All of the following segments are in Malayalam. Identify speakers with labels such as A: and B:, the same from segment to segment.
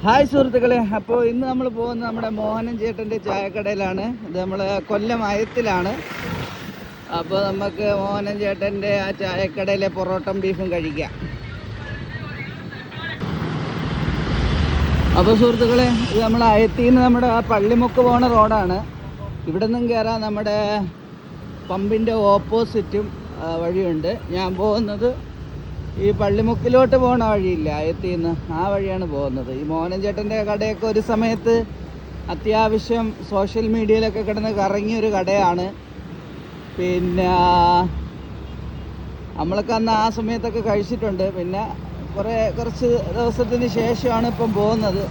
A: ഹായ് സുഹൃത്തുക്കളെ, അപ്പോൾ ഇന്ന് നമ്മൾ പോകുന്നത് നമ്മുടെ മോഹനൻ ചേട്ടൻ്റെ ചായക്കടയിലാണ്. ഇത് നമ്മൾ കൊല്ലം അയത്തിലാണ്. അപ്പോൾ നമുക്ക് മോഹനൻ ചേട്ടൻ്റെ ആ ചായക്കടയിലെ പൊറോട്ടം ബീഫും കഴിക്കാം. അപ്പോൾ സുഹൃത്തുക്കളെ, ഇത് നമ്മൾ അയത്തിൽ നിന്ന് നമ്മുടെ ആ പള്ളിമുക്ക് പോണ റോഡാണ്. ഇവിടെ നിന്നും കയറാൻ നമ്മുടെ പമ്പിൻ്റെ ഓപ്പോസിറ്റും വഴിയുണ്ട്. ഞാൻ പോകുന്നത് ഈ പള്ളിമുക്കിലോട്ട് പോകണ വഴിയില്ല, അയത്തിൽ നിന്ന് ആ വഴിയാണ് പോകുന്നത്. ഈ മോഹനൻ ചേട്ടൻ്റെ കടയൊക്കെ ഒരു സമയത്ത് അത്യാവശ്യം സോഷ്യൽ മീഡിയയിലൊക്കെ കിടന്ന് കറങ്ങിയൊരു കടയാണ്. പിന്നെ നമ്മളൊക്കെ അന്ന് ആ സമയത്തൊക്കെ കഴിച്ചിട്ടുണ്ട്. പിന്നെ കുറച്ച് ദിവസത്തിന് ശേഷമാണ് ഇപ്പം പോകുന്നത്.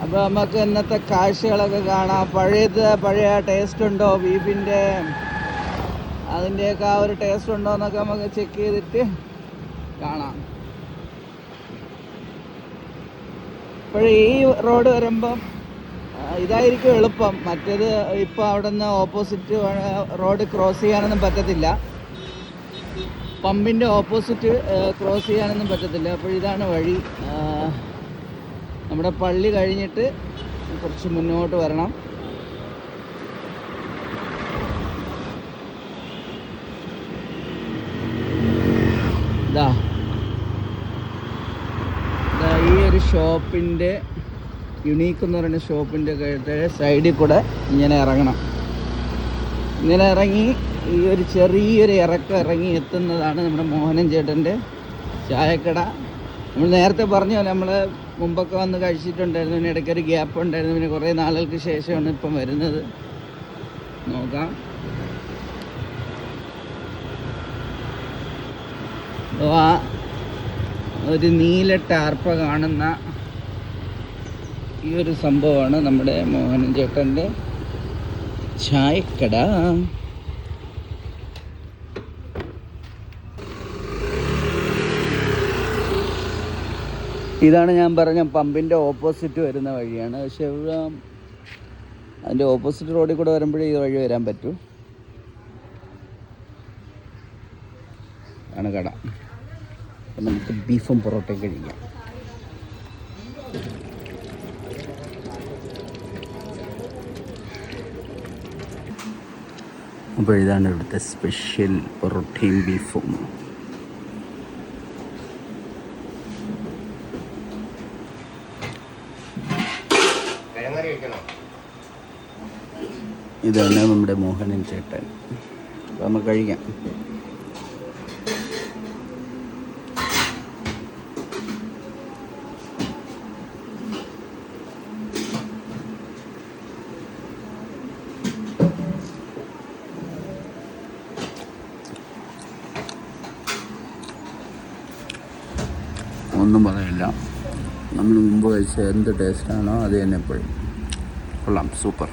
A: അപ്പോൾ നമുക്ക് ഇന്നത്തെ കാഴ്ചകളൊക്കെ കാണാം. പഴയ ടേസ്റ്റ് ഉണ്ടോ ബീഫിൻ്റെ, അതിൻ്റെയൊക്കെ ആ ഒരു ടേസ്റ്റ് ഉണ്ടോ എന്നൊക്കെ നമുക്ക് ചെക്ക് ചെയ്തിട്ട് കാണാം. ഇപ്പോഴേ ഈ റോഡ് വരുമ്പം ഇതായിരിക്കും എളുപ്പം. മറ്റേത് ഇപ്പോൾ അവിടെ നിന്ന് ഓപ്പോസിറ്റ് റോഡ് ക്രോസ് ചെയ്യാനൊന്നും പറ്റത്തില്ല, പമ്പിൻ്റെ ഓപ്പോസിറ്റ് ക്രോസ് ചെയ്യാനൊന്നും പറ്റത്തില്ല. അപ്പോൾ ഇതാണ് വഴി. നമ്മുടെ പള്ളി കഴിഞ്ഞിട്ട് കുറച്ച് മുന്നോട്ട് വരണം. ഈ ഒരു ഷോപ്പിൻ്റെ യുണീക്ക് എന്ന് പറയുന്ന ഷോപ്പിൻ്റെ സൈഡിൽ കൂടെ ഇങ്ങനെ ഇറങ്ങണം. ഇങ്ങനെ ഇറങ്ങി ഈ ഒരു ചെറിയൊരു ഇറങ്ങി എത്തുന്നതാണ് നമ്മുടെ മോഹനൻ ചേട്ടൻ്റെ ചായക്കട. നമ്മൾ നേരത്തെ പറഞ്ഞ പോലെ നമ്മൾ മുമ്പൊക്കെ വന്ന് കഴിച്ചിട്ടുണ്ടായിരുന്നു. പിന്നെ ഇടയ്ക്കൊരു ഗ്യാപ്പ് ഉണ്ടായിരുന്നു. പിന്നെ കുറേ നാളുകൾക്ക് ശേഷമാണ് ഇപ്പം വരുന്നത്. നോക്കാം. ആ ഒരു നീല ടാർപ്പ കാണുന്ന ഈ ഒരു സംഭവമാണ് നമ്മുടെ മോഹനൻ ചേട്ടൻ്റെ ചായക്കട. ഇതാണ് ഞാൻ പറഞ്ഞ പമ്പിൻ്റെ ഓപ്പോസിറ്റ് വരുന്ന വഴിയാണ്. പക്ഷെ ഇവിടെ അതിൻ്റെ ഓപ്പോസിറ്റ് റോഡിൽ കൂടെ വരുമ്പോഴേ ഈ വഴി വരാൻ പറ്റൂ. ആണ് കട. അപ്പം നമുക്ക് ബീഫും പൊറോട്ടയും കഴിക്കാം. അപ്പോൾ ഇതാണ് ഇവിടുത്തെ സ്പെഷ്യൽ പൊറോട്ടയും ബീഫും. ഇതാണ് നമ്മുടെ മോഹനൻ ചേട്ടൻ. അപ്പോൾ നമുക്ക് കഴിക്കാം. ഒന്നും പറയില്ല, നമ്മൾ മുമ്പ് കഴിച്ച എന്ത് ടേസ്റ്റാണോ അത് തന്നെ എപ്പോഴും കൊള്ളാം. സൂപ്പർ.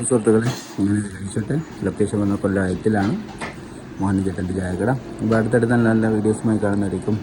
A: സുഹൃത്തുക്കളെ, ഇങ്ങനെ കഴിച്ചിട്ട് ലൊക്കേഷൻ വന്ന കൊല്ലം അയത്തിലാണ് മോഹനൻ ചേട്ടൻ്റെ ചായക്കട. അപ്പോൾ അടുത്തടുത്ത് നല്ല നല്ല വീഡിയോസുമായി കാണുന്നതായിരിക്കും.